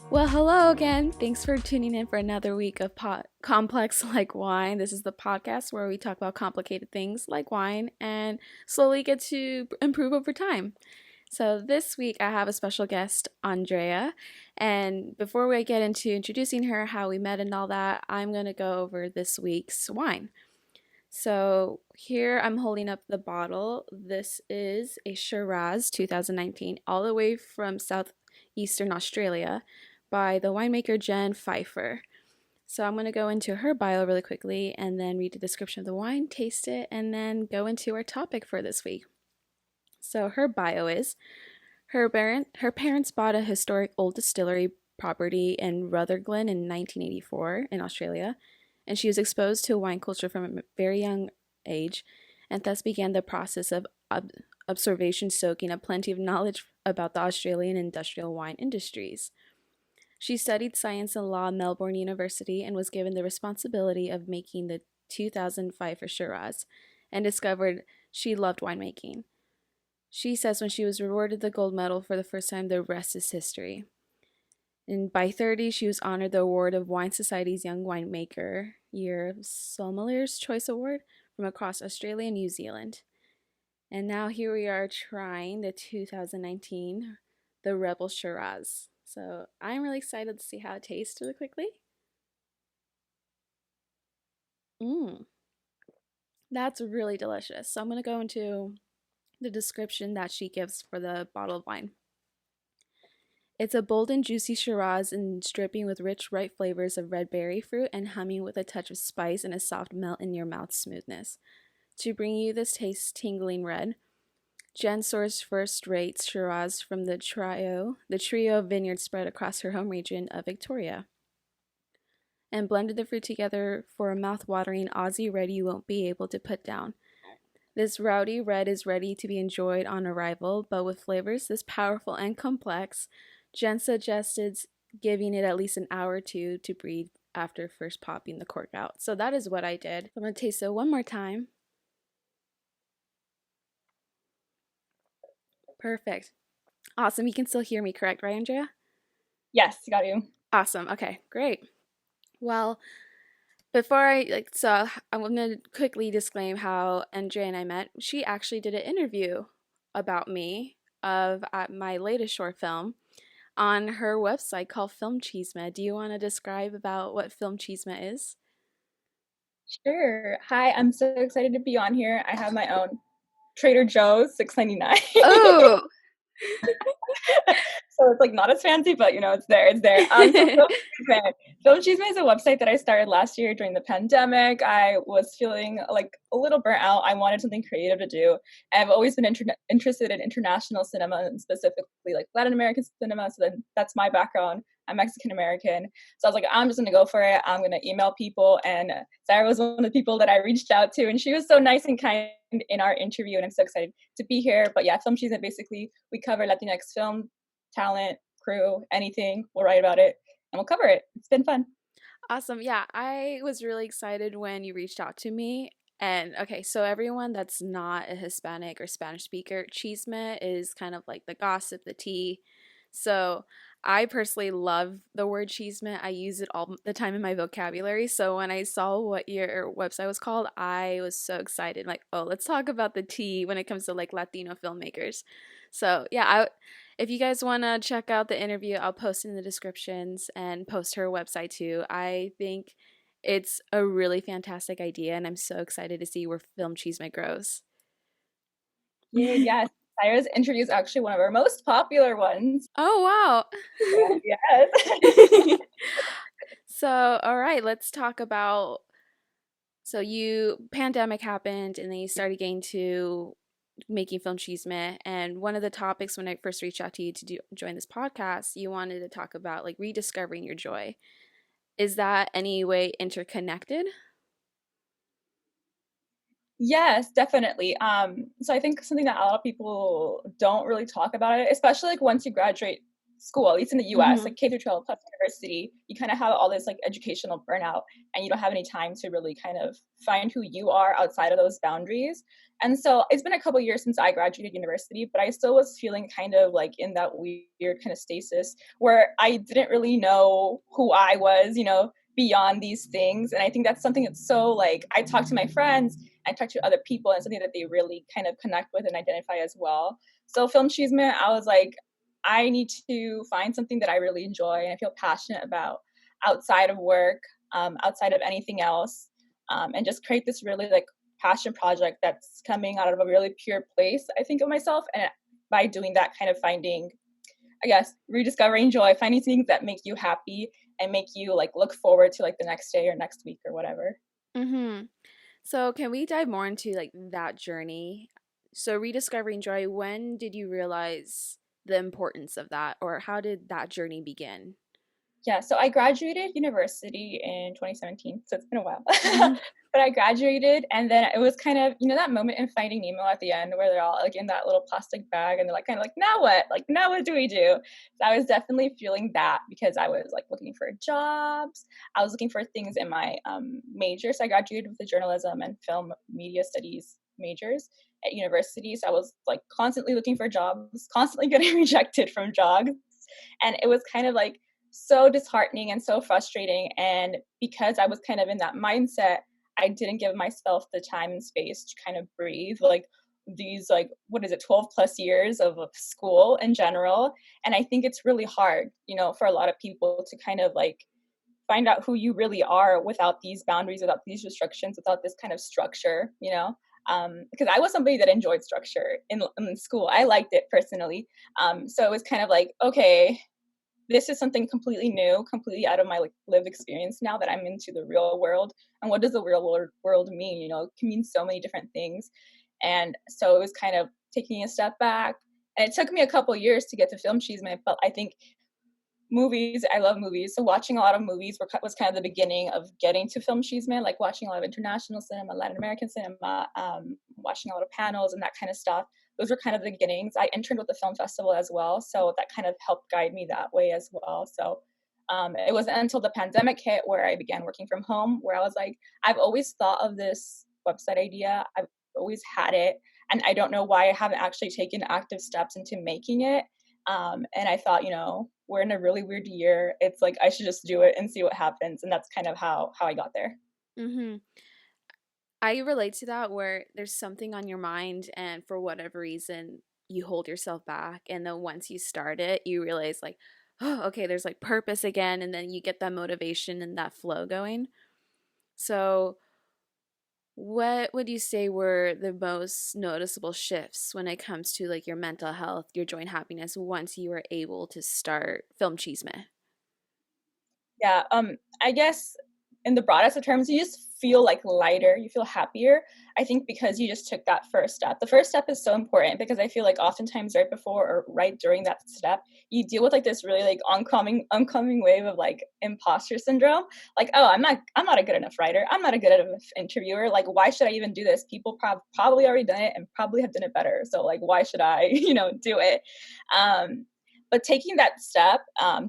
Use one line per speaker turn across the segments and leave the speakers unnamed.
Well, hello again. Thanks for tuning in for another week of Complex Like Wine. This is the podcast where we talk about complicated things like wine and slowly get to improve over time. So this week I have a special guest, Andrea. And before we get into introducing her, how we met and all that, I'm going to go over this week's wine. So here I'm holding up the bottle. This is a Shiraz 2019, all the way from southeastern Australia by the winemaker Jen Pfeiffer. So I'm going to go into her bio really quickly and then read the description of the wine, taste it, and then go into our topic for this week. So her bio is, her parents bought a historic old distillery property in Rutherglen in 1984 in Australia, and she was exposed to wine culture from a very young age, and thus began the process of observation soaking up plenty of knowledge about the Australian industrial wine industries. She studied science and law at Melbourne University and was given the responsibility of making the 2005 for Shiraz, and discovered she loved winemaking. She says when she was awarded the gold medal for the first time, the rest is history. And by 30, she was honored the award of Wine Society's Young Winemaker Year Sommelier's Choice Award from across Australia and New Zealand. And now here we are trying the 2019, the Rebel Shiraz. So I'm really excited to see how it tastes really quickly. That's really delicious. So I'm going to go into the description that she gives for the bottle of wine. It's a bold and juicy Shiraz and dripping with rich, ripe flavors of red berry fruit and humming with a touch of spice and a soft melt in your mouth smoothness. To bring you this taste tingling red, Jen sourced first-rate Shiraz from the trio of vineyards spread across her home region of Victoria, and blended the fruit together for a mouth-watering Aussie red you won't be able to put down. This rowdy red is ready to be enjoyed on arrival, but with flavors this powerful and complex, Jen suggested giving it at least an hour or two to breathe after first popping the cork out. So that is what I did. I'm going to taste it one more time. Perfect. Awesome. You can still hear me, correct, right, Andrea?
Yes, got you.
Awesome. Okay, great. Well, before I'm going to quickly disclaim how Andrea and I met. She actually did an interview about me at my latest short film on her website called Filmchisme. Do you want to describe about what Filmchisme is?
Sure. Hi, I'm so excited to be on here. I have my own Trader Joe's $6.99.
Oh,
So it's like not as fancy, but it's there. It's there. So Filmchisme is a website that I started last year during the pandemic. I was feeling like a little burnt out. I wanted something creative to do. I've always been interested in international cinema and specifically like Latin American cinema. So then that's my background. I'm Mexican American. So I was like, I'm just going to go for it. I'm going to email people. And Sarah was one of the people that I reached out to. And she was so nice and kind in our interview. And I'm so excited to be here. But yeah, Filmchisme, basically, we cover Latinx film, talent, crew, anything. We'll write about it and we'll cover it. It's been fun.
awesome. Yeah, I was really excited when you reached out to me. And okay, so everyone that's not a Hispanic or Spanish speaker, chisme is kind of like the gossip, the tea. So I personally love the word chisme. I use it all the time in my vocabulary. So when I saw what your website was called, I was so excited. Like, oh, let's talk about the tea when it comes to like Latino filmmakers. So yeah, if you guys want to check out the interview, I'll post in the descriptions and post her website too. I think it's a really fantastic idea, and I'm so excited to see where Filmchisme grows.
Yes. Sarah's interview is actually one of our most popular ones.
Oh, wow.
Yes.
So, all right, let's talk about, so pandemic happened and then you started getting to making Filmchisme, and one of the topics when I first reached out to you to join this podcast, you wanted to talk about like rediscovering your joy. Is that any way interconnected?
Yes, definitely. So I think something that a lot of people don't really talk about it, especially like once you graduate school, at least in the US,
Mm-hmm.
like K through 12 plus university, you kind of have all this like educational burnout, and you don't have any time to really kind of find who you are outside of those boundaries. And so it's been a couple years since I graduated university, but I still was feeling kind of like in that weird kind of stasis where I didn't really know who I was, beyond these things. And I think that's something that's so like, I talk to my friends, I talk to other people, and something that they really kind of connect with and identify as well. So Filmchisme, I was like, I need to find something that I really enjoy and I feel passionate about outside of work, outside of anything else, and just create this really like passion project that's coming out of a really pure place, I think, of myself. And by doing that, kind of finding, I guess, rediscovering joy, finding things that make you happy and make you like look forward to like the next day or next week or whatever.
Mm-hmm. So can we dive more into like that journey? So rediscovering joy, when did you realize the importance of that, or how did that journey begin?
Yeah, so I graduated university in 2017, so it's been a while.
Mm-hmm.
But I graduated, and then it was kind of, that moment in Finding Nemo at the end where they're all like in that little plastic bag and they're like kind of like, now what? Like, now what do we do? So I was definitely feeling that because I was like looking for jobs. I was looking for things in my major. So I graduated with a journalism and film media studies majors at university. So I was like constantly looking for jobs, constantly getting rejected from jobs. And it was kind of like so disheartening and so frustrating. And because I was kind of in that mindset, I didn't give myself the time and space to kind of breathe. Like these, like, what is it, 12 plus years of school in general. And I think it's really hard, for a lot of people to kind of like find out who you really are without these boundaries, without these restrictions, without this kind of structure, because I was somebody that enjoyed structure in school. I liked it personally. So it was kind of like, okay, this is something completely new, completely out of my like lived experience now that I'm into the real world. And what does the real world mean? It can mean so many different things. And so it was kind of taking a step back. And it took me a couple years to get to film Filmchisme, but I think movies, I love movies. So watching a lot of movies was kind of the beginning of getting to film Filmchisme, like watching a lot of international cinema, Latin American cinema, watching a lot of panels and that kind of stuff. Those were kind of the beginnings. I interned with the film festival as well, so that kind of helped guide me that way as well. So it wasn't until the pandemic hit where I began working from home, where I was like, I've always thought of this website idea. I've always had it, and I don't know why I haven't actually taken active steps into making it. And I thought, we're in a really weird year. It's like I should just do it and see what happens. And that's kind of how I got there.
Mm-hmm. I relate to that where there's something on your mind and for whatever reason you hold yourself back, and then once you start it you realize like, oh, okay, there's like purpose again, and then you get that motivation and that flow going. So what would you say were the most noticeable shifts when it comes to like your mental health, your joy and happiness once you were able to start Film Chisme?
Yeah, I guess in the broadest of terms, you just feel like lighter, you feel happier. I think because you just took that first step. The first step is so important because I feel like oftentimes right before or right during that step, you deal with like this really like oncoming wave of like imposter syndrome. Like, oh, I'm not a good enough writer. I'm not a good enough interviewer. Like, why should I even do this? People probably already done it and probably have done it better. So like, why should I, do it? But taking that step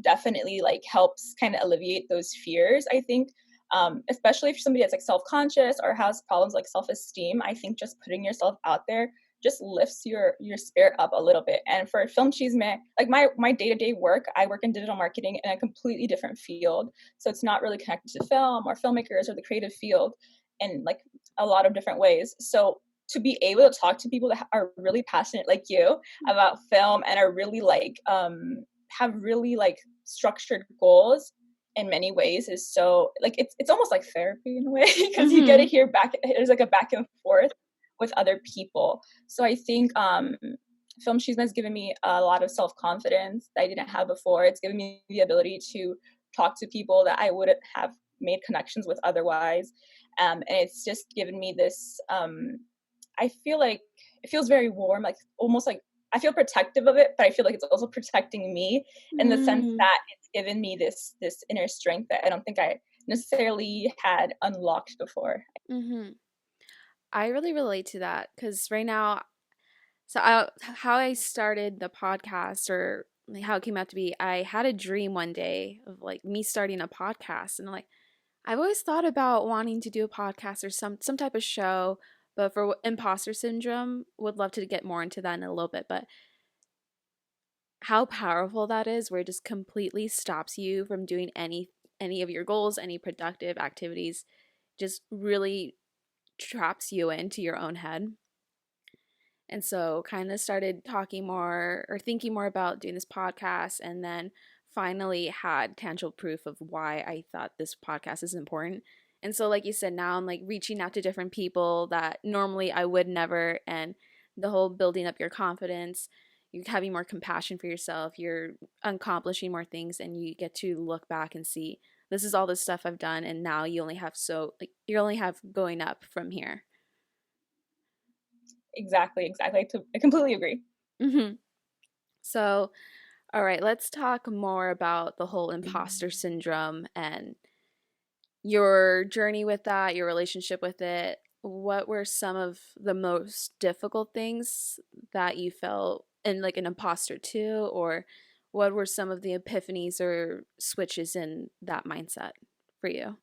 definitely like helps kind of alleviate those fears, I think. Especially if somebody that's like self-conscious or has problems like self-esteem, I think just putting yourself out there just lifts your spirit up a little bit. And for Film Chisme, like my day-to-day work, I work in digital marketing in a completely different field. So it's not really connected to film or filmmakers or the creative field in like a lot of different ways. So to be able to talk to people that are really passionate like you about film and are really like have really like structured goals in many ways is so like it's almost like therapy in a way because you get to
Mm-hmm.
hear back, there's like a back and forth with other people. So I think film Chisme has given me a lot of self-confidence that I didn't have before. It's given me the ability to talk to people that I wouldn't have made connections with otherwise. And it's just given me this I feel like it feels very warm, like almost like I feel protective of it, but I feel like it's also protecting me in the sense
Mm-hmm.
that it's given me this inner strength that I don't think I necessarily had unlocked before.
Mm-hmm. I really relate to that because right now, how I started the podcast or like how it came out to be, I had a dream one day of like me starting a podcast, and like I've always thought about wanting to do a podcast or some type of show, but for imposter syndrome, would love to get more into that in a little bit. But how powerful that is, where it just completely stops you from doing any of your goals, any productive activities, just really traps you into your own head. And so kind of started talking more or thinking more about doing this podcast, and then finally had tangible proof of why I thought this podcast is important. And so like you said, now I'm like reaching out to different people that normally I would never, and the whole building up your confidence, you're having more compassion for yourself, you're accomplishing more things, and you get to look back and see this is all the stuff I've done, and now you only have you only have going up from here.
Exactly. I completely agree.
Mm-hmm. So, all right, let's talk more about the whole imposter syndrome and your journey with that, your relationship with it. What were some of the most difficult things that you felt in like an imposter too, or what were some of the epiphanies or switches in that mindset for you?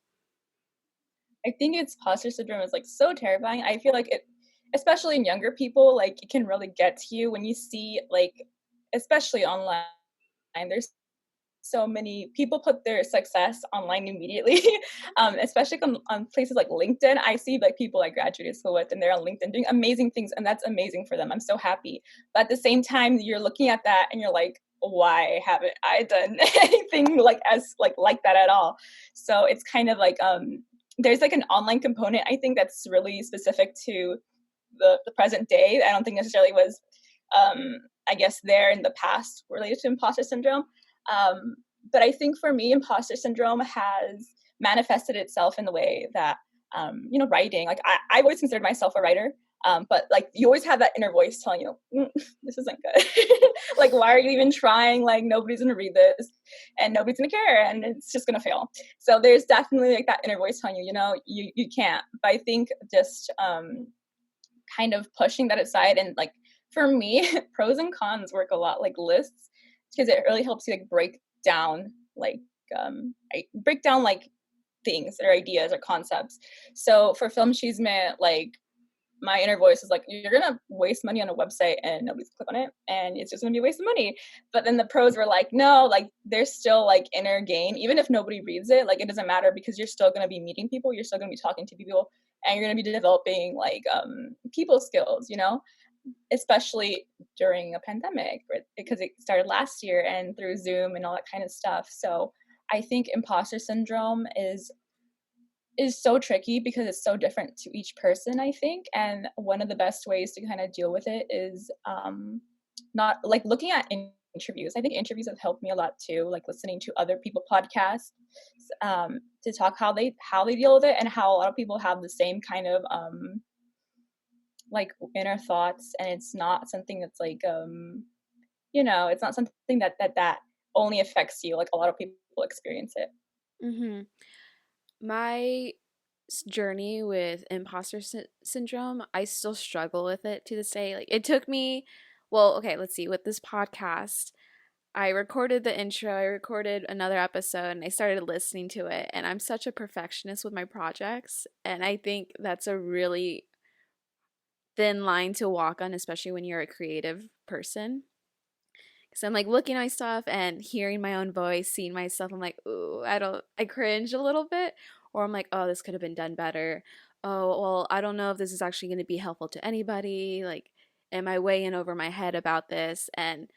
I think it's imposter syndrome is like so terrifying. I feel like it, especially in younger people, like it can really get to you when you see like, especially online. There's so many people put their success online immediately, especially on places like LinkedIn. I see like people I graduated school with, and they're on LinkedIn doing amazing things, and that's amazing for them. I'm so happy. But at the same time, you're looking at that and you're like, why haven't I done anything like that at all? So it's kind of like there's like an online component, I think, that's really specific to the present day. I don't think necessarily was I guess there in the past related to imposter syndrome. But I think for me, imposter syndrome has manifested itself in the way that, writing, like I always considered myself a writer. But like you always have that inner voice telling you, this isn't good. Like, why are you even trying? Like, nobody's going to read this and nobody's going to care and it's just going to fail. So there's definitely like that inner voice telling you, you can't. But I think just kind of pushing that aside, and like for me, pros and cons work a lot like lists, because it really helps you like break down like break down like things or ideas or concepts. So for Filmchisme, like my inner voice is like, you're gonna waste money on a website and nobody's click on it and it's just gonna be a waste of money. But then the pros were like, no, like there's still like inner gain, even if nobody reads it, like it doesn't matter, because you're still gonna be meeting people, you're still gonna be talking to people, and you're gonna be developing like people skills, especially during a pandemic, because it started last year and through Zoom and all that kind of stuff. So I think imposter syndrome is so tricky because it's so different to each person, I think. And one of the best ways to kind of deal with it is not like looking at interviews. I think interviews have helped me a lot too, like listening to other people podcasts to talk how they deal with it, and how a lot of people have the same kind of like inner thoughts, and it's not something that's like it's not something that only affects you. Like a lot of people experience it.
Mm-hmm. My journey with imposter syndrome, I still struggle with it to this day. Like it took me, well, okay, let's see. With this podcast, I recorded the intro, I recorded another episode, and I started listening to it. And I'm such a perfectionist with my projects. And I think that's a really thin line to walk on, especially when you're a creative person. Because I'm like looking at my stuff and hearing my own voice, seeing myself. I'm like, ooh, I cringe a little bit. Or I'm like, oh, this could have been done better. Oh, well, I don't know if this is actually going to be helpful to anybody. Like, am I way in over my head about this? And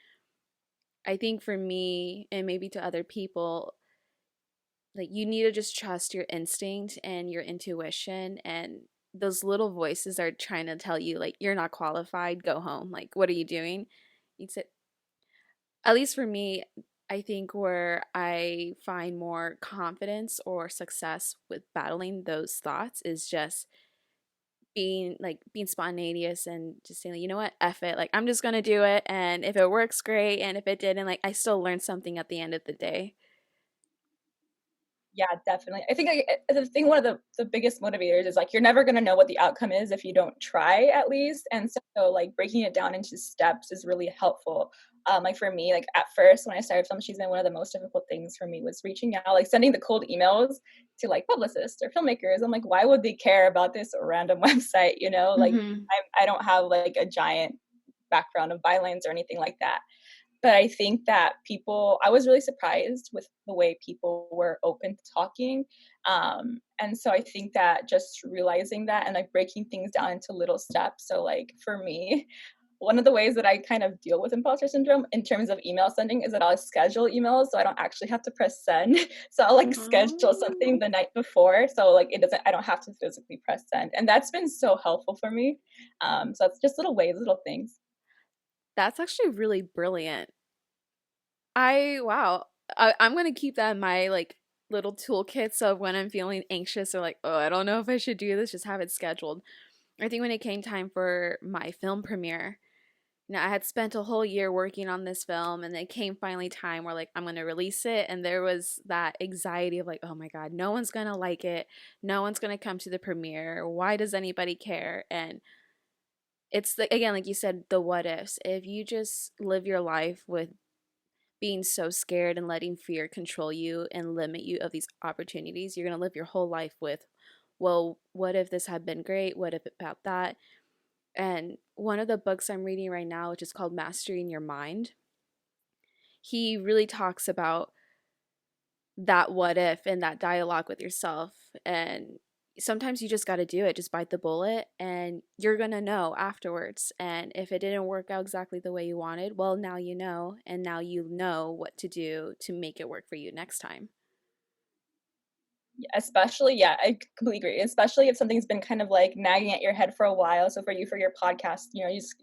I think for me, and maybe to other people, like you need to just trust your instinct and your intuition, and those little voices are trying to tell you like you're not qualified, go home. Like, what are you doing? You'd say, at least for me, I think where I find more confidence or success with battling those thoughts is just being spontaneous and just saying, like, you know what, F it. Like, I'm just gonna do it, and if it works, great, and if it didn't, like I still learned something at the end of the day.
Yeah, definitely. I think the thing, one of the biggest motivators is like you're never gonna know what the outcome is if you don't try at least. And so like breaking it down into steps is really helpful. Like for me, like at first when I started Filmchisme, one of the most difficult things for me was reaching out, like sending the cold emails to like publicists or filmmakers. I'm like, why would they care about this random website? You know, like
Mm-hmm.
I don't have like a giant background of bylines or anything like that. But I think that I was really surprised with the way people were open to talking. And so I think that just realizing that and like breaking things down into little steps. So, like for me, one of the ways that I kind of deal with imposter syndrome in terms of email sending is that I'll schedule emails so I don't actually have to press send. So I'll like schedule something
Oh,
the night before. So like I don't have to physically press send. And that's been so helpful for me. So it's just little ways, little things.
that's actually really brilliant. Wow. I'm gonna keep that in my like little toolkit. So when I'm feeling anxious or like, oh, I don't know if I should do this, just have it scheduled. I think when it came time for my film premiere, I had spent a whole year working on this film, and it came finally time where like I'm gonna release it, and there was that anxiety of like, oh my God, no one's gonna like it, no one's gonna come to the premiere. Why does anybody care? And it's like again, like you said, the what ifs. If you just live your life with being so scared and letting fear control you and limit you of these opportunities, you're gonna live your whole life with, well, what if this had been great? What if about that? And one of the books I'm reading right now, which is called Mastering Your Mind, he really talks about that what if and that dialogue with yourself. And sometimes you just got to do it, just bite the bullet, and you're going to know afterwards. And if it didn't work out exactly the way you wanted, well, now you know, and now you know what to do to make it work for you next time.
Especially, yeah, I completely agree. Especially if something's been kind of like nagging at your head for a while. So for you, for your podcast, you know, it's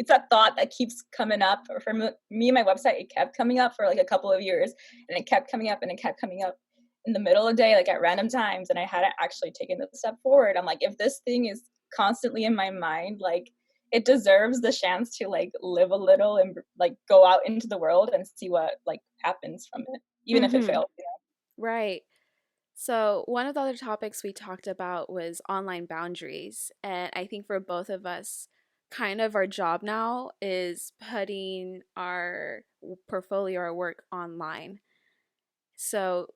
that thought that keeps coming up. Or for me, my website, it kept coming up for like a couple of years, and it kept coming up and it kept coming up in the middle of the day, like at random times, and I hadn't actually taken the step forward. I'm like, if this thing is constantly in my mind, like it deserves the chance to like live a little and like go out into the world and see what like happens from it, even if it
Mm-hmm.
fails.
Right. So, one of the other topics we talked about was online boundaries. And I think for both of us, kind of our job now is putting our portfolio, our work online. So,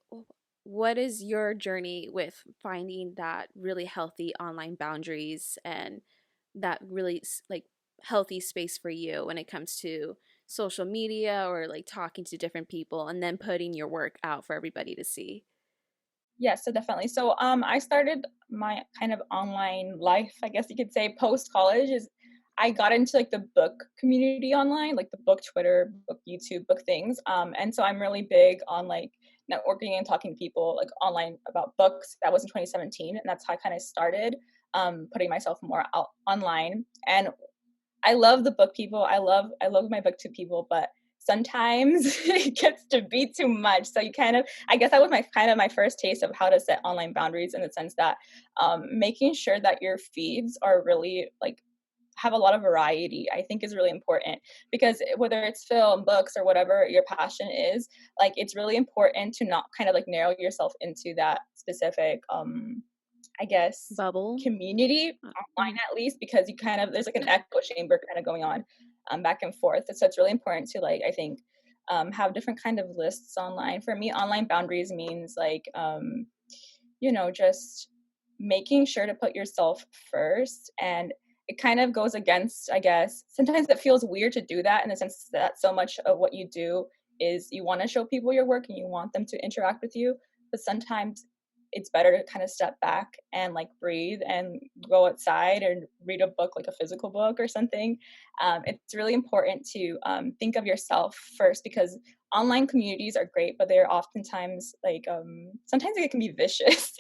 what is your journey with finding that really healthy online boundaries and that really like healthy space for you when it comes to social media or like talking to different people and then putting your work out for everybody to see?
Yes, so definitely. So I started my kind of online life, I guess you could say, post college is I got into like the book community online, like the book Twitter, book YouTube, book things. And so I'm really big on like networking and talking to people like online about books. That was in 2017, and that's how I kind of started putting myself more out online. And I love the book people. I love my book to people, but sometimes it gets to be too much. So you kind of, I guess that was my kind of my first taste of how to set online boundaries in the sense that making sure that your feeds are really like have a lot of variety, I think is really important, because whether it's film, books, or whatever your passion is, like it's really important to not kind of like narrow yourself into that specific I guess,
Bubble?
community online
Mhm.
at least, because you kind of there's like an echo chamber kind of going on back and forth. So it's really important to like I think have different kind of lists online. For me, online boundaries means like you know just making sure to put yourself first, and it kind of goes against, I guess, sometimes it feels weird to do that in the sense that so much of what you do is you want to show people your work and you want them to interact with you, but sometimes it's better to kind of step back and like breathe and go outside and read a book, like a physical book or something. It's really important to think of yourself first, because online communities are great, but they're oftentimes like sometimes it can be vicious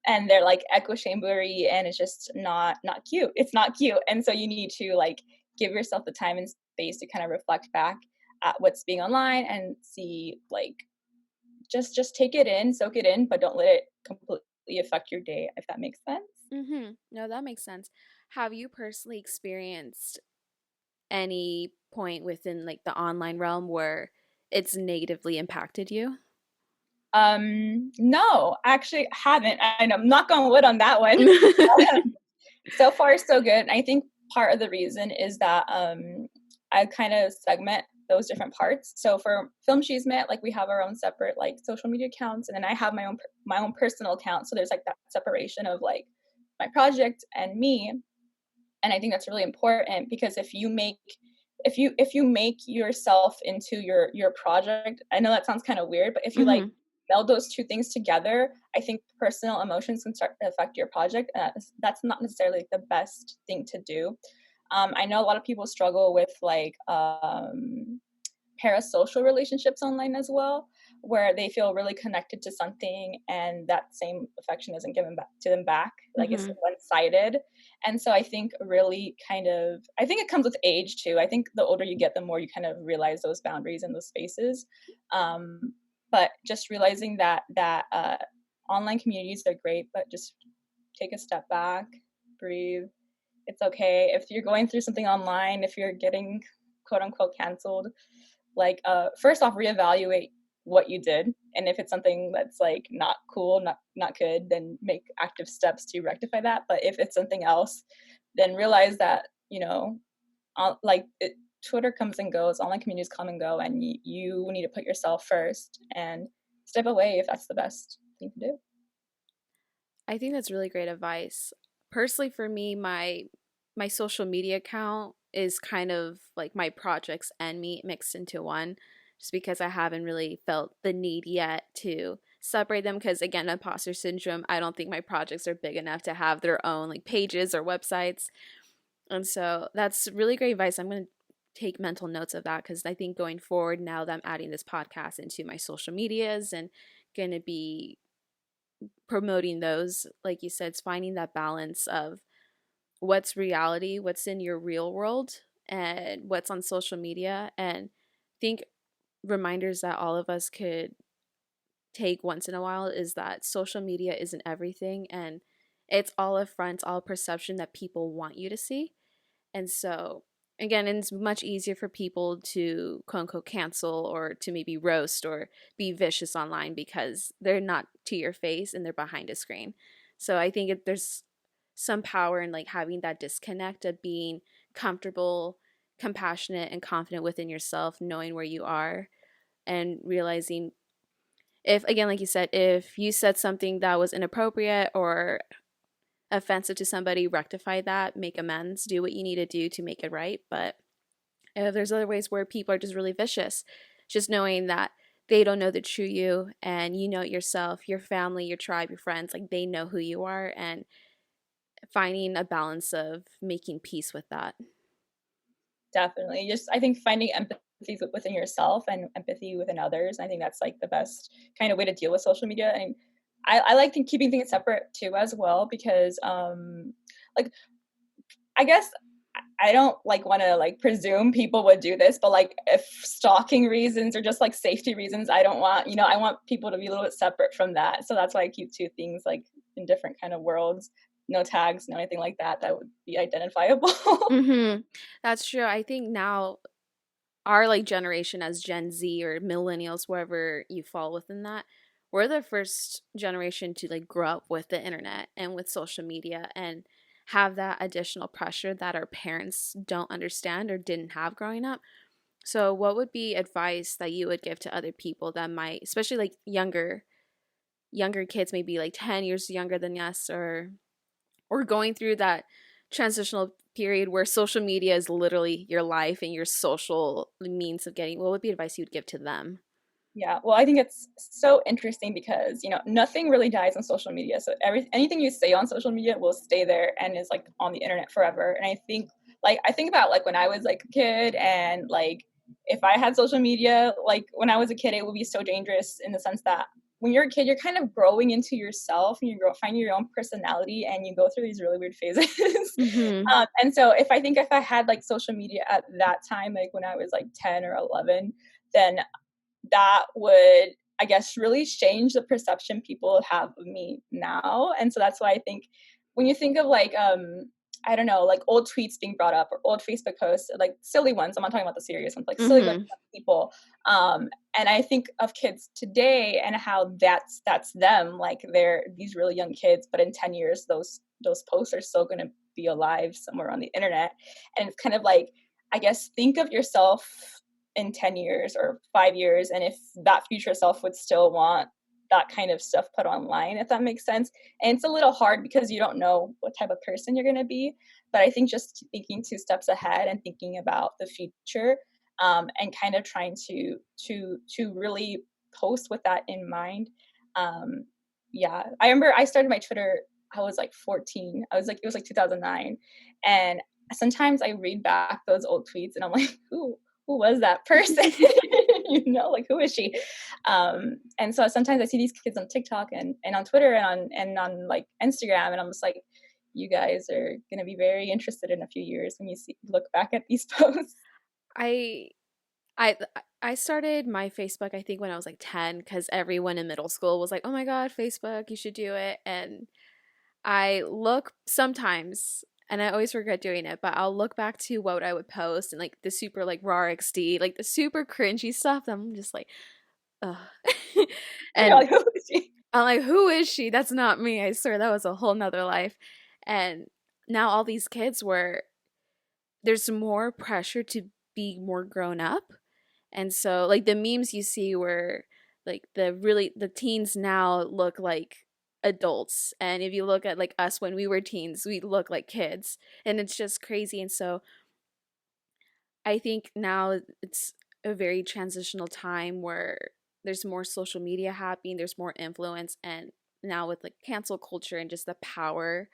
and they're like echo chambery, and it's just not cute. It's not cute, and so you need to like give yourself the time and space to kind of reflect back at what's being online and see like just take it in, soak it in, but don't let it completely affect your day, if that makes sense.
Mhm. No, that makes sense. Have you personally experienced any point within like the online realm where it's negatively impacted you?
No, actually haven't. And I'm not going to wood on that one. So far, so good. I think part of the reason is that I kind of segment those different parts. So for Filmchisme, like we have our own separate like social media accounts, and then I have my own personal account. So there's like that separation of like my project and me. And I think that's really important because if you make yourself into your project, I know that sounds kind of weird, but if you like meld those two things together, I think personal emotions can start to affect your project, and that's not necessarily like the best thing to do. I know a lot of people struggle with like parasocial relationships online as well, where they feel really connected to something and that same affection isn't given back to them back, like it's one-sided. And so I think really I think it comes with age too. I think the older you get, the more you kind of realize those boundaries and those spaces. But just realizing that online communities are great, but just take a step back, breathe. It's okay if you're going through something online, if you're getting quote unquote canceled, like first off, reevaluate what you did, and if it's something that's like not cool, not good, then make active steps to rectify that. But if it's something else, then realize that Twitter comes and goes, online communities come and go, and you need to put yourself first and step away if that's the best thing to do.
I think that's really great advice. Personally, for me, my social media account is kind of like my projects and me mixed into one, just because I haven't really felt the need yet to separate them. Because again, imposter syndrome, I don't think my projects are big enough to have their own like pages or websites. And so that's really great advice. I'm going to take mental notes of that, because I think going forward, now that I'm adding this podcast into my social medias and going to be promoting those, like you said, it's finding that balance of what's reality, what's in your real world, and what's on social media. And I think reminders that all of us could take once in a while is that social media isn't everything, and it's all a front, all perception that people want you to see. And so, again, it's much easier for people to quote unquote cancel or to maybe roast or be vicious online because they're not to your face and they're behind a screen. So I think there's some power in like having that disconnect of being comfortable, compassionate, and confident within yourself, knowing where you are and realizing if, again, like you said, if you said something that was inappropriate or offensive to somebody, rectify that, make amends, do what you need to do to make it right. But if there's other ways where people are just really vicious, just knowing that they don't know the true you and you know it yourself, your family, your tribe, your friends, like they know who you are, and finding a balance of making peace with that.
Definitely. Just, I think finding empathy within yourself and empathy within others, I think that's like the best kind of way to deal with social media. And I like keeping things separate too as well, because like I guess I don't like want to like presume people would do this, but like if stalking reasons or just like safety reasons, I don't want, I want people to be a little bit separate from that. So that's why I keep two things like in different kind of worlds. No tags, no anything like that would be identifiable.
That's true. I think now our like generation as Gen Z or millennials, wherever you fall within that, we're the first generation to like grow up with the internet and with social media and have that additional pressure that our parents don't understand or didn't have growing up. So what would be advice that you would give to other people that might, especially like younger kids, maybe like 10 years younger than us, or going through that transitional period where social media is literally your life and your social means of getting, what would be advice you would give to them?
Yeah, well, I think it's so interesting because, nothing really dies on social media. So anything you say on social media will stay there and is like on the internet forever. And I think about like when I was like a kid, and like if I had social media, like when I was a kid, it would be so dangerous in the sense that when you're a kid, you're kind of growing into yourself and finding your own personality, and you go through these really weird phases.
Mm-hmm.
And so if I had like social media at that time, like when I was like 10 or 11, then that would, I guess, really change the perception people have of me now. And so that's why I think when you think of like I don't know, like old tweets being brought up or old Facebook posts, like silly ones. I'm not talking about the serious ones, like silly ones
Mm-hmm.
about people. And I think of kids today and how that's them, like they're these really young kids, but in 10 years, those posts are still going to be alive somewhere on the internet. And it's kind of like, I guess, think of yourself in 10 years or 5 years, and if that future self would still want that kind of stuff put online, if that makes sense. And it's a little hard because you don't know what type of person you're going to be. But I think just thinking 2 steps ahead and thinking about the future, and kind of trying to really post with that in mind. Um, yeah, I remember I started my Twitter. I was like 14. I was like, it was like 2009, and sometimes I read back those old tweets and I'm like, who was that person? Like, who is she? And so sometimes I see these kids on TikTok and on Twitter and on like Instagram, and I'm just like, you guys are gonna be very interested in a few years when you look back at these posts.
I I I started my Facebook I think when I was like 10 because everyone in middle school was like, "Oh my God, Facebook, you should do it." And I look sometimes, and I always regret doing it, but I'll look back to what I would post and like the super like raw XD, like the super cringy stuff. That I'm just like, ugh.
You're
And
like, who is she?
I'm like, who is she? That's not me. I swear that was a whole nother life. And now all these kids where there's more pressure to be more grown up. And so like the memes you see where like the teens now look like adults. And if you look at like us when we were teens, we look like kids. And it's just crazy. And so I think now it's a very transitional time where there's more social media happening, there's more influence, and now with like cancel culture and just the power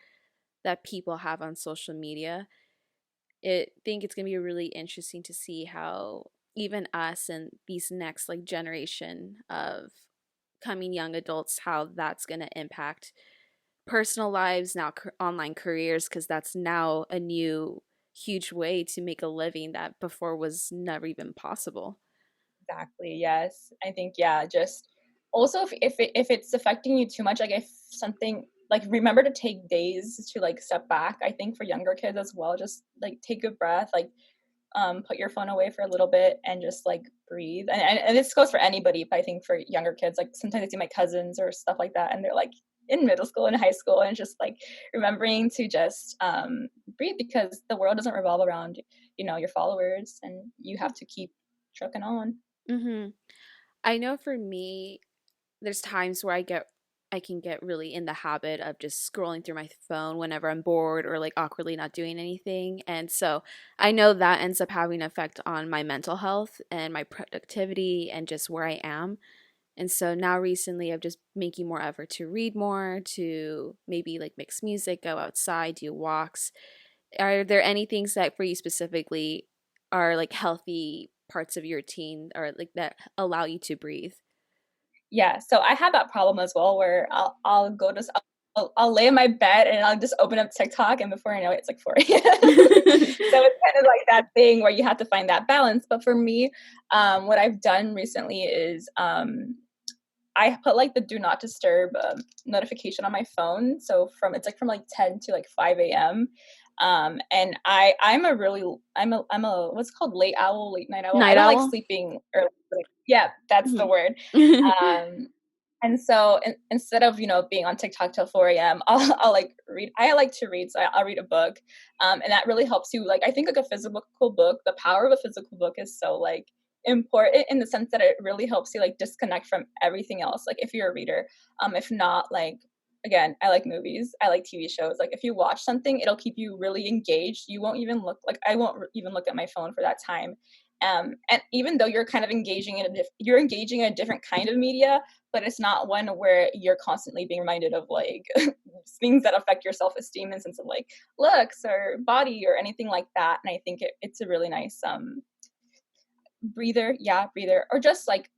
that people have on social media, I think it's gonna be really interesting to see how even us and these next like generation of coming young adults, how that's gonna impact personal lives, now online careers, because that's now a new huge way to make a living that before was never even possible.
Exactly. Yes. I think, yeah, just also if it's affecting you too much, like if something, like, remember to take days to like step back. I think for younger kids as well, just like take a breath, like put your phone away for a little bit and just like breathe. And this goes for anybody, but I think for younger kids, like sometimes I see my cousins or stuff like that, and they're like in middle school and high school, and just like remembering to just breathe, because the world doesn't revolve around your followers, and you have to keep trucking on.
Mm-hmm. I know for me, there's times where I can get really in the habit of just scrolling through my phone whenever I'm bored or like awkwardly not doing anything. And so I know that ends up having an effect on my mental health and my productivity and just where I am. And so now recently I'm just making more effort to read more, to maybe like mix music, go outside, do walks. Are there any things that for you specifically are like healthy parts of your routine or like that allow you to breathe?
Yeah, so I have that problem as well, where I'll go to I'll lay in my bed and I'll just open up TikTok, and before I know it, it's like 4 a.m. So it's kind of like that thing where you have to find that balance. But for me, what I've done recently is I put like the do not disturb notification on my phone. So it's like from like 10 to like 5 a.m. And I'm a what's called late owl, late night owl. I
Night
don't like
owl?
sleeping early. Yeah, that's the
Mhm.
word. Um, and so instead of being on TikTok till 4 a.m., I'll like read. I like to read, so I'll read a book, and that really helps you. Like, I think like a physical book, the power of a physical book is so like important in the sense that it really helps you like disconnect from everything else. Like if you're a reader, if not, like, again, I like movies, I like TV shows. Like if you watch something, it'll keep you really engaged. You won't even look like I won't even look at my phone for that time. And even though you're kind of engaging you're engaging in a different kind of media, but it's not one where you're constantly being reminded of like things that affect your self-esteem in sense of like looks or body or anything like that. And I think it's a really nice breather. Yeah, breather. Or just like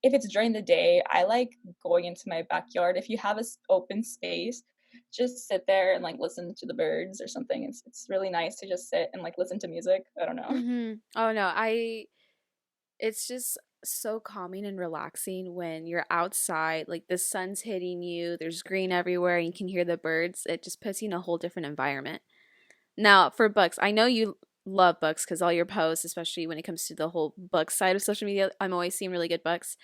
if it's during the day, I like going into my backyard. If you have open space, just sit there and like listen to the birds or something. It's really nice to just sit and like listen to music. I don't know.
Mhm. Oh no, it's just so calming and relaxing when you're outside, like the sun's hitting you, there's green everywhere and you can hear the birds. It just puts you in a whole different environment. Now, for books, I know you love books because all your posts, especially when it comes to the whole book side of social media, I'm always seeing really good books.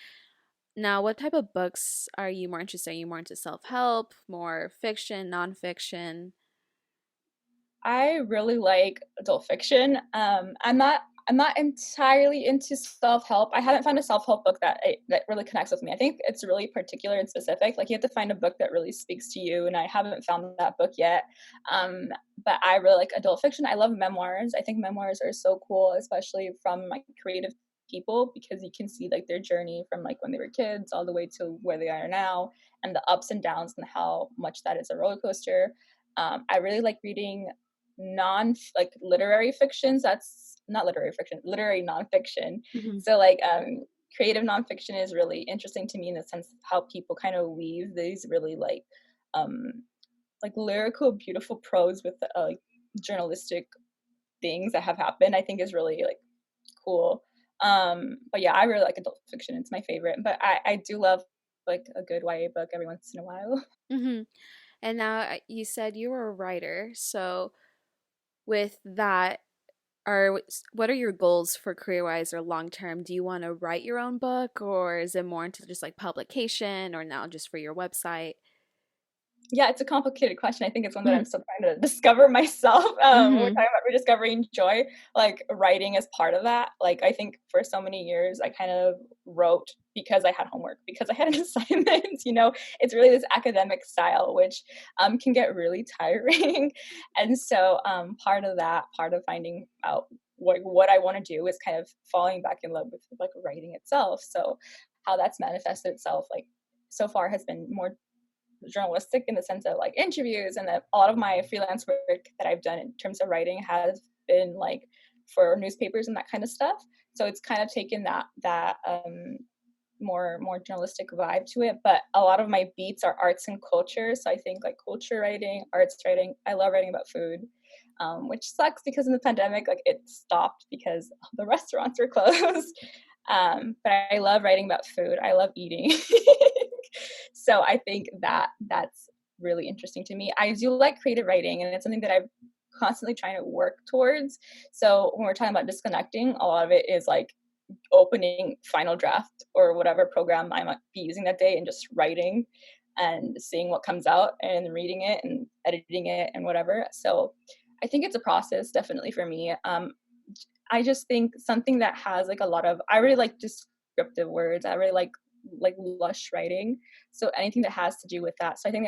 Now, what type of books are you more interested in? Are you more into self-help, more fiction, nonfiction?
I really like adult fiction. I'm not entirely into self-help. I haven't found a self-help book that really connects with me. I think it's really particular and specific. Like you have to find a book that really speaks to you, and I haven't found that book yet. Um, but I really like adult fiction. I love memoirs. I think memoirs are so cool, especially from like creative people, because you can see like their journey from like when they were kids all the way to where they are now, and the ups and downs, and how much that is a roller coaster. I really like reading non like literary fictions. That's not literary fiction, literary nonfiction.
Hmm.
So creative nonfiction is really interesting to me in the sense of how people kind of weave these really um like lyrical beautiful prose with like journalistic things that have happened. I think is really like cool. But yeah, I really like adult fiction. It's my favorite, but I do love like a good YA book every once in a while.
Hmm. And now you said you were a writer, so with that, what are your goals for career wise or long term? Do you want to write your own book, or is it more into just like publication, or now just for your website?
Yeah, it's a complicated question. I think it's one that I'm still trying to discover myself. We're
Mm-hmm.
talking about rediscovering joy, like writing as part of that. Like I think for so many years, I kind of wrote because I had homework, because I had an assignment. It's really this academic style, which can get really tiring. And so part of that, part of finding out what I want to do is kind of falling back in love with like writing itself. So how that's manifested itself, like so far, has been more journalistic in the sense of like interviews, and that a lot of my freelance work that I've done in terms of writing has been like for newspapers and that kind of stuff. So it's kind of taken that more journalistic vibe to it. But a lot of my beats are arts and culture. So I think like culture writing, arts writing. I love writing about food, which sucks because in the pandemic, like it stopped because the restaurants were closed. But I love writing about food. I love eating. So I think that's really interesting to me. I do like creative writing, and it's something that I'm constantly trying to work towards. So when we're talking about disconnecting, a lot of it is like opening Final Draft or whatever program I might be using that day and just writing and seeing what comes out and reading it and editing it and whatever. So I think it's a process definitely for me. I just think something that has like a lot of, I really like descriptive words. I really like lush writing. So anything that has to do with that. So I think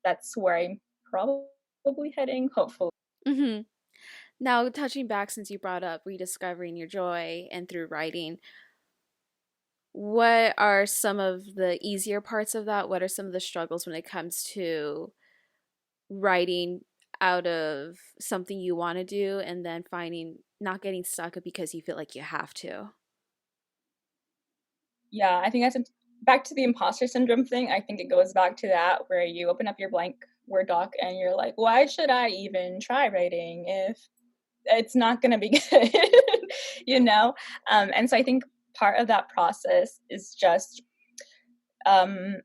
that's where I'm probably heading, hopefully.
Mm-hmm. Now, touching back, since you brought up rediscovering your joy and through writing, what are some of the easier parts of that? What are some of the struggles when it comes to writing out of something you want to do and then finding not getting stuck because you feel like you have to?
Yeah, I think back to the imposter syndrome thing. I think it goes back to that where you open up your blank Word doc and you're like, why should I even try writing if it's not going to be good? you know? And so I think part of that process is just, um,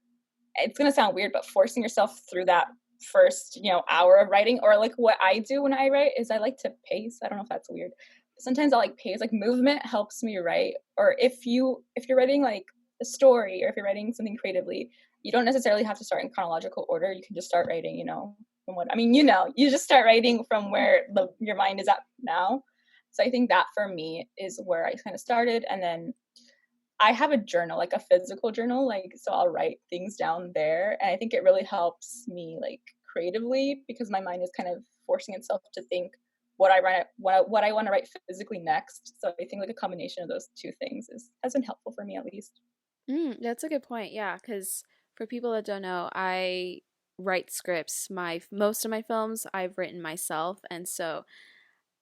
it's going to sound weird, but forcing yourself through that first, hour of writing. Or like what I do when I write is I like to pace. I don't know if that's weird. Sometimes I like pace, like movement helps me write. Or if you're writing like a story, or if you're writing something creatively, you don't necessarily have to start in chronological order. You can just start writing, from what I mean, you just start writing from where your mind is at now. So I think that for me is where I kind of started. And then I have a journal, like a physical journal, like so I'll write things down there, and I think it really helps me like creatively, because my mind is kind of forcing itself to think what I want to write physically next. So I think like a combination of those two things has been helpful for me at least.
That's a good point. Yeah, because for people that don't know, I write scripts. My most of my films I've written myself, and so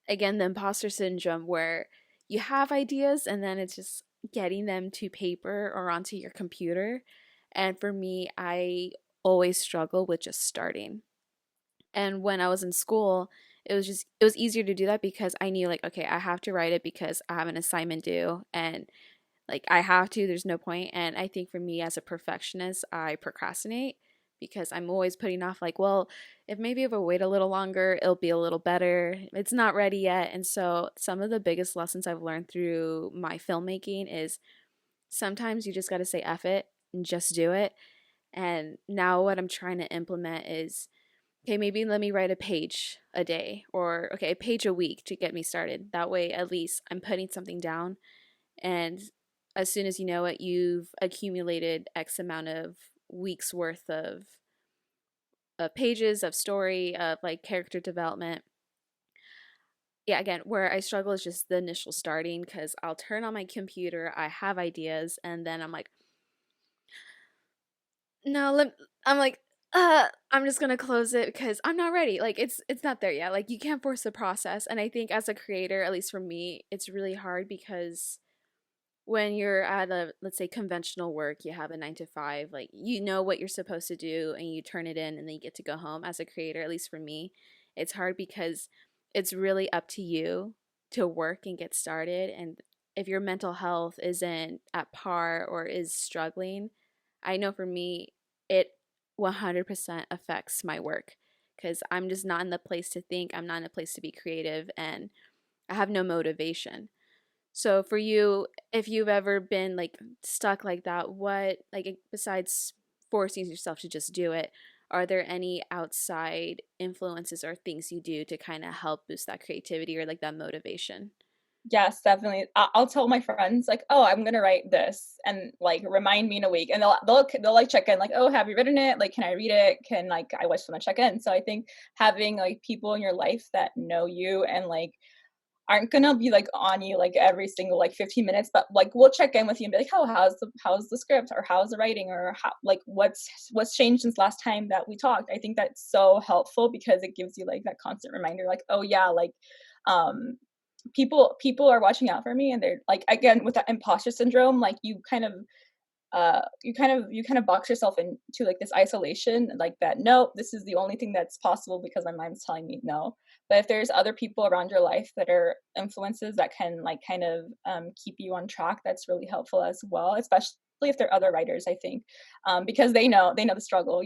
again, the imposter syndrome where you have ideas and then it's just getting them to paper or onto your computer. And for me, I always struggle with just starting. And when I was in school, it was easier to do that because I knew like, okay, I have to write it because I have an assignment due and like I have to, there's no point. And I think for me as a perfectionist, I procrastinate because I'm always putting off like, well, if I wait a little longer, it'll be a little better. It's not ready yet. And so some of the biggest lessons I've learned through my filmmaking is sometimes you just got to say F it and just do it. And now what I'm trying to implement is, okay, maybe let me write a page a day, or okay, a page a week to get me started. That way, at least I'm putting something down. And as soon as you know it, you've accumulated X amount of weeks worth of pages of story, of like character development. Yeah, again, where I struggle is just the initial starting, because I'll turn on my computer, I have ideas, and then I'm like, no, I'm like, I'm just gonna close it because I'm not ready. Like it's not there yet. Like you can't force the process. And I think as a creator, at least for me, it's really hard because when you're at a, let's say, conventional work, you have a 9 to 5, like you know what you're supposed to do and you turn it in and then you get to go home. As a creator, at least for me, it's hard because it's really up to you to work and get started. And if your mental health isn't at par or is struggling, I know for me, it 100% affects my work because I'm just not in the place to think, I'm not in a place to be creative, and I have no motivation. So for you, if you've ever been like stuck like that, what, like besides forcing yourself to just do it, are there any outside influences or things you do to kind of help boost that creativity or like that motivation?
Yes, definitely. I'll tell my friends like, "Oh, I'm gonna write this," and like remind me in a week, and they'll like check in like, "Oh, have you written it? Like, can I read it? Can like I just want to check in." So I think having like people in your life that know you and like aren't gonna be like on you like every single like 15 minutes, but like we'll check in with you and be like, "Oh, how's the script, or how's the writing, or how like what's changed since last time that we talked?" I think that's so helpful because it gives you like that constant reminder, like, "Oh yeah, like um people are watching out for me," and they're like, again with that imposter syndrome, like you kind of box yourself into like this isolation, like that, no, this is the only thing that's possible because my mind's telling me no. But if there's other people around your life that are influences that can like kind of keep you on track, that's really helpful as well, especially if they're other writers, I think, because they know the struggle,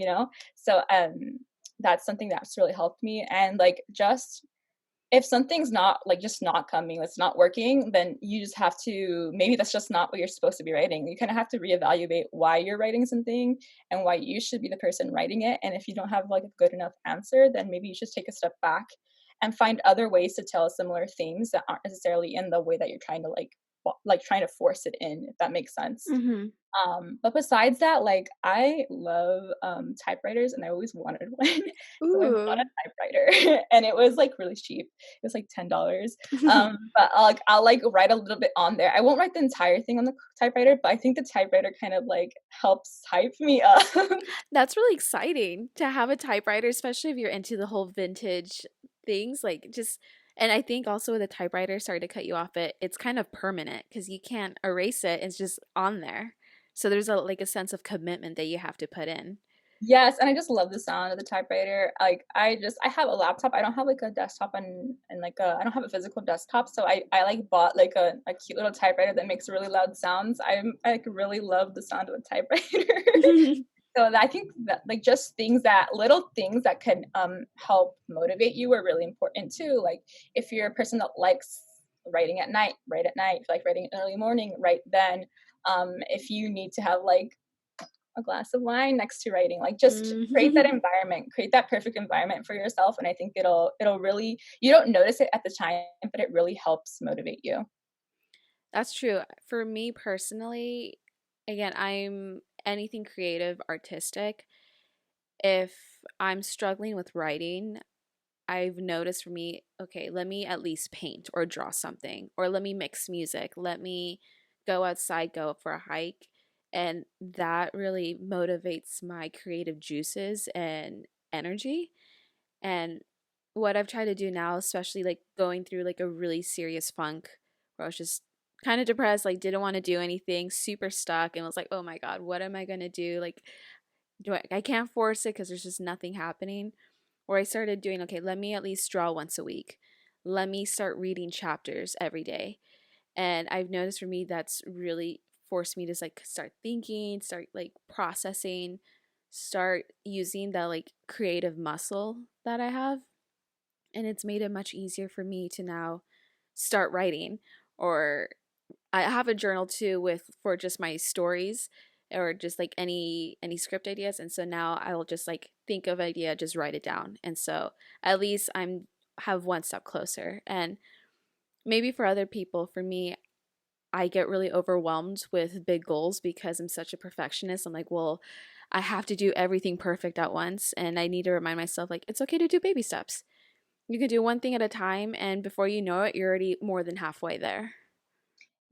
so that's something that's really helped me. And like just if something's not like just not coming, it's not working, then you just have to, maybe that's just not what you're supposed to be writing. You kind of have to reevaluate why you're writing something and why you should be the person writing it. And if you don't have like a good enough answer, then maybe you should take a step back and find other ways to tell similar themes that aren't necessarily in the way that you're trying to like trying to force it in, if that makes sense.
Mm-hmm.
But besides that, like I love typewriters and I always wanted one. So I bought a
Ooh.
typewriter and it was like really cheap. It was like $10. But I'll like write a little bit on there. I won't write the entire thing on the typewriter, but I think the typewriter kind of like helps hype me up.
That's really exciting to have a typewriter, especially if you're into the whole vintage things. Like just, and I think also with a typewriter, sorry to cut you off, but it's kind of permanent because you can't erase it. It's just on there. So there's a like a sense of commitment that you have to put in.
Yes, and I just love the sound of the typewriter. Like I have a laptop. I don't have like a desktop and like I don't have a physical desktop. So I like bought like a cute little typewriter that makes really loud sounds. I like really love the sound of a typewriter. So I think that like just little things that can help motivate you are really important too. Like if you're a person that likes writing at night, write at night. If you like writing in early morning, write then. If you need to have like a glass of wine next to writing, like just create that
Mhm.
environment, create that perfect environment for yourself, and I think it'll really, you don't notice it at the time, but it really helps motivate you.
That's true. For me personally, again, I'm anything creative, artistic. If I'm struggling with writing, I've noticed for me, okay, let me at least paint or draw something, or let me mix music, let me go outside, go for a hike. And that really motivates my creative juices and energy. And what I've tried to do now, especially like going through like a really serious funk where I was just kind of depressed, like didn't want to do anything, super stuck, and was like, oh my God, what am I going to do? Like, I can't force it because there's just nothing happening. Or I started doing, okay, let me at least draw once a week. Let me start reading chapters every day. And I've noticed for me that's really forced me to like start thinking, start like processing. start using that like creative muscle that I have, and it's made it much easier for me to now start writing. Or I have a journal too with for just my stories or just like any script ideas, and so now I'll just like think of idea, just write it down, and so at least I'm have one step closer. And maybe for other people, for me, I get really overwhelmed with big goals because I'm such a perfectionist. I'm like, well, I have to do everything perfect at once, and I need to remind myself like it's okay to do baby steps. You can do one thing at a time, and before you know it, you're already more than halfway there.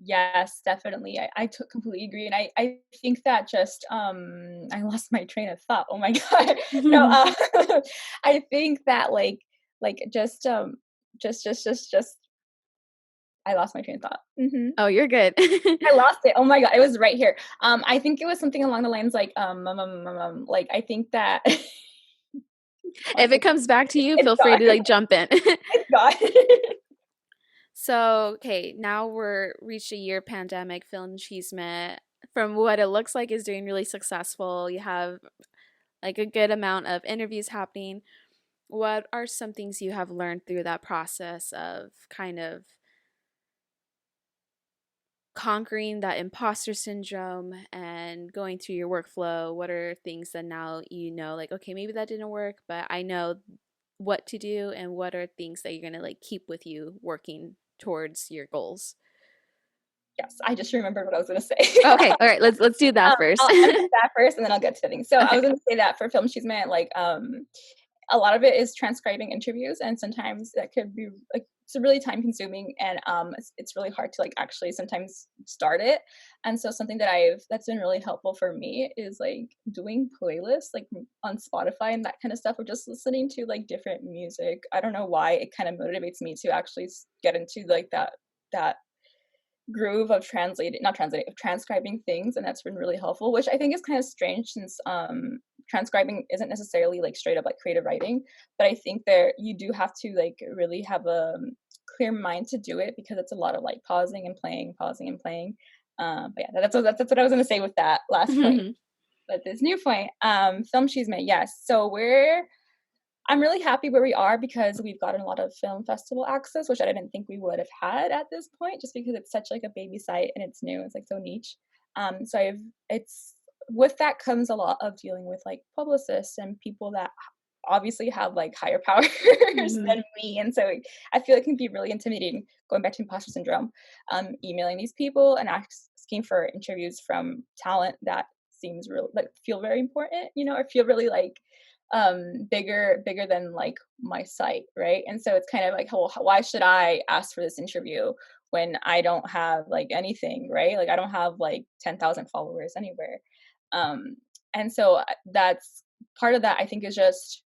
Yes, definitely. Completely agree. And I think that just I lost my train of thought. Oh my God. No, I think that just I lost my train of thought.
Oh, you're good.
I lost it. Oh my God. It was right here. I think it was something along the lines like like I think that
If it comes back to you,
it's
feel free
gone.
to like jump in.
It's gone.
So, okay, now we're reached a year pandemic. Filmchisme, from what it looks like, is doing really successful. You have like a good amount of interviews happening. What are some things you have learned through that process of kind of conquering that imposter syndrome and going through your workflow? What are things that now you know, like, okay, maybe that didn't work, but I know what to do, and what are things that you're going to like keep with you working towards your goals?
Yes, I just remembered what I was going to say.
Okay, all right, let's do that first.
I'll answer that first, and then I'll get to the thing. So I
Okay.
was going to say that for Film She's Meant, a lot of it is transcribing interviews, and sometimes that could be like it's really time consuming, and it's really hard to like actually sometimes start it. And so something that's been really helpful for me is like doing playlists like on Spotify and that kind of stuff, or just listening to like different music. I don't know why it kind of motivates me to actually get into like that groove of transcribing things, and that's been really helpful, which I think is kind of strange since transcribing isn't necessarily like straight up like creative writing, but I think there you do have to like really have a clear mind to do it, because it's a lot of like pausing and playing. But yeah, that's what I was going to say with that last point. But this new point, film she's made, yes, so I'm really happy where we are because we've gotten a lot of film festival access, which I didn't think we would have had at this point, just because it's such like a baby site and it's new. It's like so niche. So it's with that comes a lot of dealing with like publicists and people that obviously have like higher powers
Mhm.
than me, and so I feel it can be really intimidating. Going back to imposter syndrome, emailing these people and asking for interviews from talent that seems real, like feel very important, or feel really like bigger than like my site, right? And so it's kind of like, well, why should I ask for this interview when I don't have like anything, right? Like I don't have like 10,000 followers anywhere. um and so that's part of that, I think, is just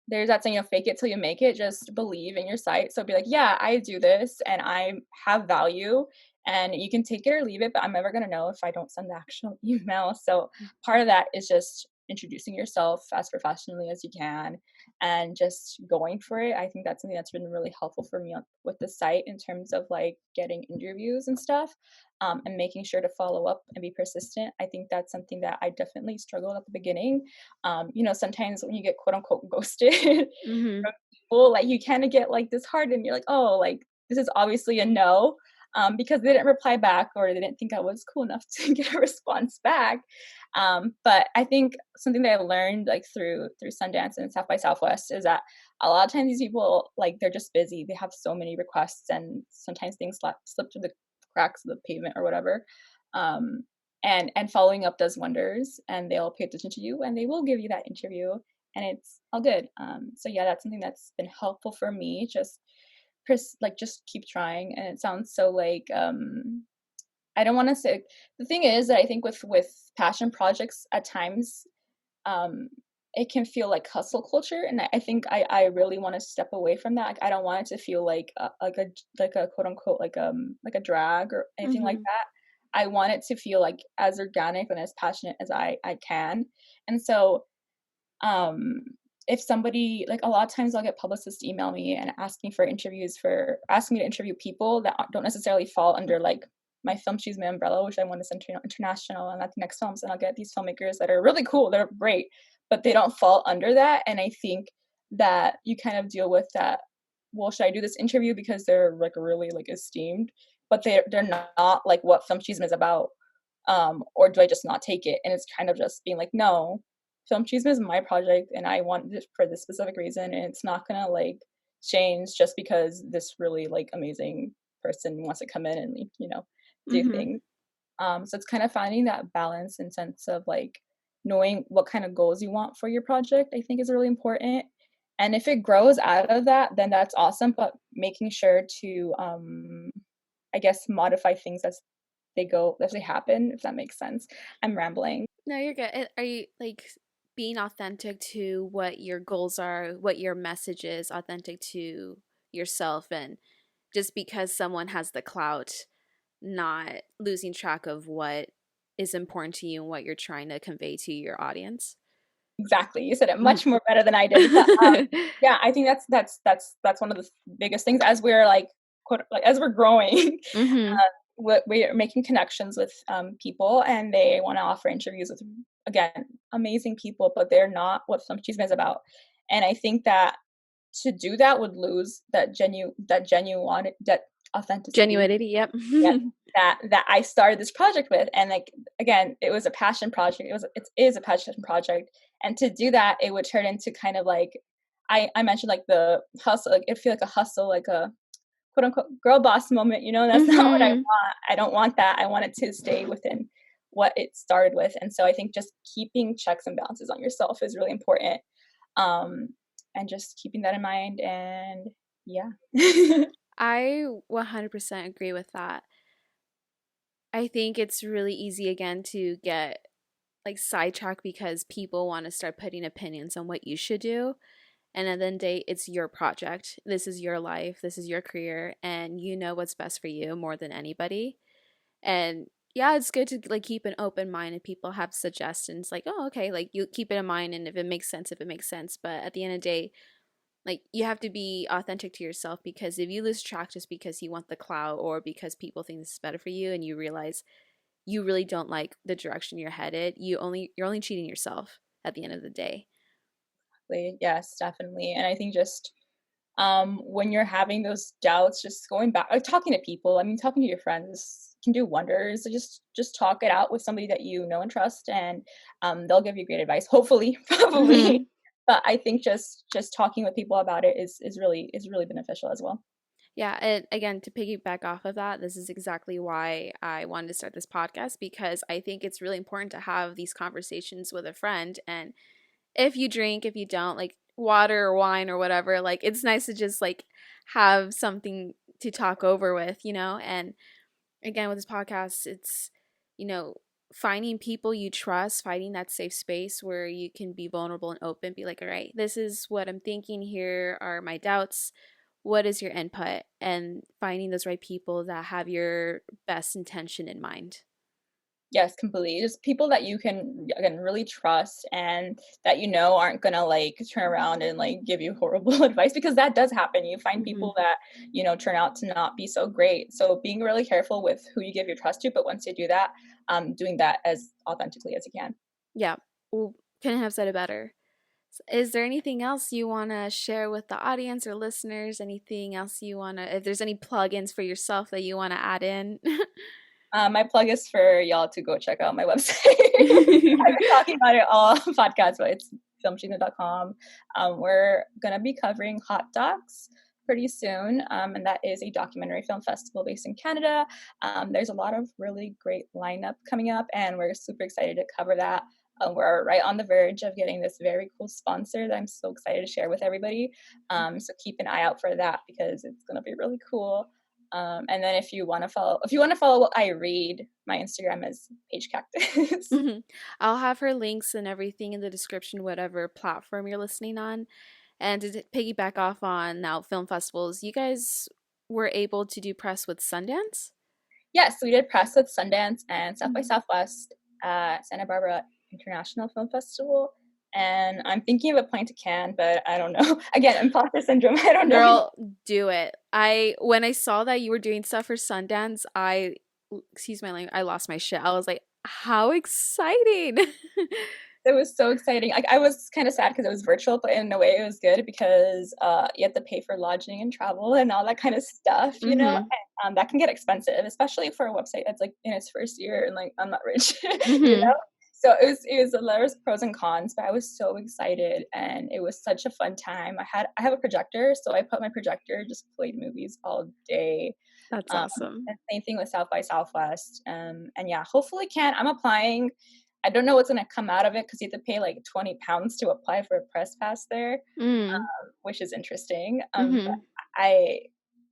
there's that saying, fake it till you make it. Just believe in your site. So be like, yeah, I do this and I have value, and you can take it or leave it, but I'm never going to know if I don't send the actual email. So part of that is just introducing yourself as professionally as you can and just going for it. I think that's something that's been really helpful for me with the site in terms of like getting interviews and stuff, and making sure to follow up and be persistent. I think that's something that I definitely struggled at the beginning. Sometimes when you get quote unquote ghosted
Mhm.
from people, like you kind of get like disheartened, and you're like, oh, like this is obviously a no, because they didn't reply back or they didn't think I was cool enough to get a response back. But I think something that I learned like through Sundance and South by Southwest is that a lot of times these people, like, they're just busy. They have so many requests, and sometimes things slip through the cracks of the pavement or whatever. Um, and following up does wonders, and they'll pay attention to you and they will give you that interview, and it's all good. So yeah, that's something that's been helpful for me. Just just keep trying. And it sounds so like I don't want to say, the thing is that I think with passion projects at times, um it can feel like hustle culture, and I think I really want to step away from that. Like, I don't want it to feel like a quote unquote like a drag or anything like
Mhm.
that. I want it to feel like as organic and as passionate as I can. And so um if somebody, like, a lot of times I'll get publicists email me and asking me to interview people that don't necessarily fall under like my Filmchisme umbrella, which I want to send to international and Latinx films, and I'll get these filmmakers that are really cool, they're great, but they don't fall under that. And I think that you kind of deal with that. Well, should I do this interview because they're like really like esteemed, but they're not like what Filmchisme is about, or do I just not take it? And it's kind of just being like, no, Filmchisme is my project, and I want it for this specific reason, and it's not gonna like change just because this really like amazing person wants to come in and do things. So it's kind of finding that balance and sense of like knowing what kind of goals you want for your project, I think is really important. And if it grows out of that, then that's awesome. But making sure to, I guess, modify things as they happen, if that makes sense. I'm rambling.
No, you're good. Are you like being authentic to what your goals are, what your message is, authentic to yourself, and just because someone has the clout, not losing track of what is important to you and what you're trying to convey to your audience?
Exactly. You said it
Mhm.
much more better than I did. But yeah, I think that's one of the biggest things as we're like as we're growing.
Mhm.
We're making connections with people, and they want to offer interviews with, again, amazing people, but they're not what some chisme is about. And I think that to do that would lose that authenticity.
Genuinity, yep.
Yeah, that I started this project with. And like, again, it was a passion project. It is a passion project. And to do that, it would turn into kind of like, I mentioned like the hustle, like it feel like a hustle, like a quote unquote girl boss moment, that's not what I
Mhm.
want. I don't want that. I want it to stay within what it started with. And so I think just keeping checks and balances on yourself is really important. Um, and just keeping that in mind, and yeah.
I 100% agree with that. I think it's really easy again to get like sidetracked because people want to start putting opinions on what you should do. And at the end of the day, it's your project. This is your life. This is your career. And you know what's best for you more than anybody. And yeah, it's good to like keep an open mind and people have suggestions like, oh, okay, like you keep it in mind and if it makes sense, if it makes sense. But at the end of the day, like you have to be authentic to yourself because if you lose track just because you want the clout or because people think this is better for you and you realize you really don't like the direction you're headed, you're only cheating yourself at the end of the day.
Yes, definitely. And I think just when you're having those doubts, just going back, like talking to people, I mean, talking to your friends can do wonders. So just talk it out with somebody that you know and trust, and they'll give you great advice, hopefully. Probably.
Mhm.
But I think just talking with people about it is really beneficial as well.
Yeah, and again, to piggyback off of that, this is exactly why I wanted to start this podcast because I think it's really important to have these conversations with a friend. And if you drink, if you don't, like water or wine or whatever, like it's nice to just like have something to talk over with, you know? And again, with this podcast, it's, you know, finding people you trust, finding that safe space where you can be vulnerable and open, be like, all right, this is what I'm thinking. Here are my doubts. What is your input? And finding those right people that have your best intention in mind.
Yes, completely. Just people that you can, again, really trust, and that aren't gonna like turn around and like give you horrible advice, because that does happen. You find
Hmm.
people that turn out to not be so great. So being really careful with who you give your trust to, but once you do that, doing that as authentically as you can.
Yeah. Well, couldn't have said it better. Is there anything else you want to share with the audience or listeners? Anything else you want to, if there's any plugins for yourself that you want to add in?
My plug is for y'all to go check out my website. I've been talking about it all podcast, but it's filmchisme.com. We're gonna be covering Hot Docs pretty soon, and that is a documentary film festival based in Canada. There's a lot of really great lineup coming up, and we're super excited to cover that. We're right on the verge of getting this very cool sponsor that I'm so excited to share with everybody. So keep an eye out for that because it's gonna be really cool. And then if you want to follow what I read, my Instagram is Page Cactus.
Mhm. I'll have her links and everything in the description, whatever platform you're listening on. And to piggyback off on now film festivals, you guys were able to do press with Sundance?
Yes, we did press with Sundance and South by
Mhm.
Southwest at Santa Barbara International Film Festival. And I'm thinking of applying to Cannes, but I don't know. Again, imposter syndrome. I don't know.
Girl, do it. When I saw that you were doing stuff for Sundance, I excuse my language, I lost my shit. I was like, how exciting.
It was so exciting. Like, I was kind of sad because it was virtual, but in a way it was good because you have to pay for lodging and travel and all that kind of stuff, you know?
Mm-hmm.
And, that can get expensive, especially for a website that's like in its first year and like I'm not rich, you
Mm-hmm.
know? So there was pros and cons, but I was so excited and it was such a fun time. I have a projector, so I put my projector, just played movies all day.
That's
Um,
awesome.
and same thing with South by Southwest. And yeah, hopefully can. I'm applying. I don't know what's gonna come out of it because you have to pay like £20 to apply for a press pass there,
Mm.
which is interesting. But
Mm-hmm.
I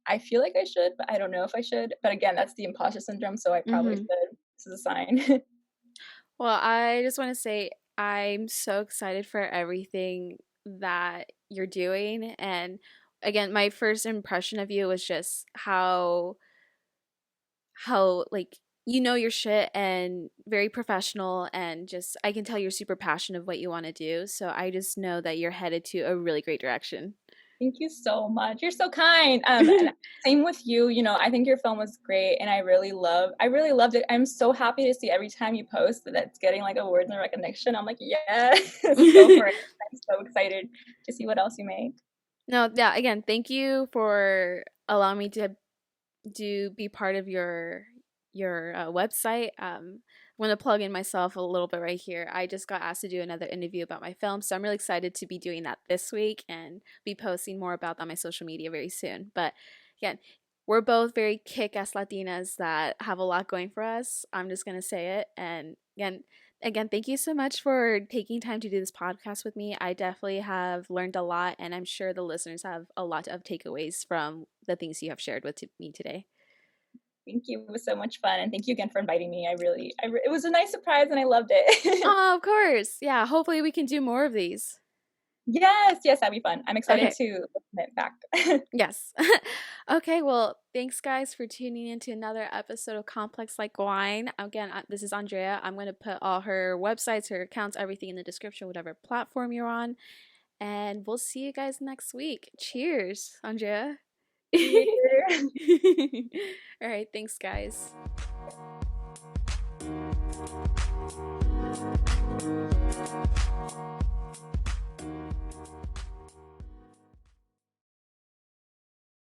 I feel like I should, but I don't know if I should. But again, that's the imposter syndrome, so I probably
Mm-hmm.
should. This is a sign.
Well, I just want to say I'm so excited for everything that you're doing. And again, my first impression of you was just how like you know your shit and very professional, and just I can tell you're super passionate of what you want to do. So I just know that you're headed to a really great direction.
Thank you so much. You're so kind. And same with you. You know, I think your film was great, and I really loved it. I'm so happy to see every time you post that it's getting like awards and recognition. I'm like, yes, go for it. I'm so excited to see what else you make.
No, yeah, again, thank you for allowing me to be part of your website. I'm going to plug in myself a little bit right here. I just got asked to do another interview about my film, so I'm really excited to be doing that this week and be posting more about that on my social media very soon. But again, we're both very kick-ass Latinas that have a lot going for us. I'm just going to say it. And again, thank you so much for taking time to do this podcast with me. I definitely have learned a lot, and I'm sure the listeners have a lot of takeaways from the things you have shared with me today.
Thank you. It was so much fun, and thank you again for inviting me. It was a nice surprise, and I loved it.
Oh, of course. Yeah, hopefully we can do more of these.
Yes, yes, that'd be fun. I'm excited
Okay.
to listen it back.
Yes. Okay, well, thanks guys for tuning in to another episode of Complex Like Wine. Again, this is Andrea. I'm going to put all her websites, her accounts, everything in the description, whatever platform you're on. And we'll see you guys next week. Cheers, Andrea.
Cheers.
All right, thanks guys.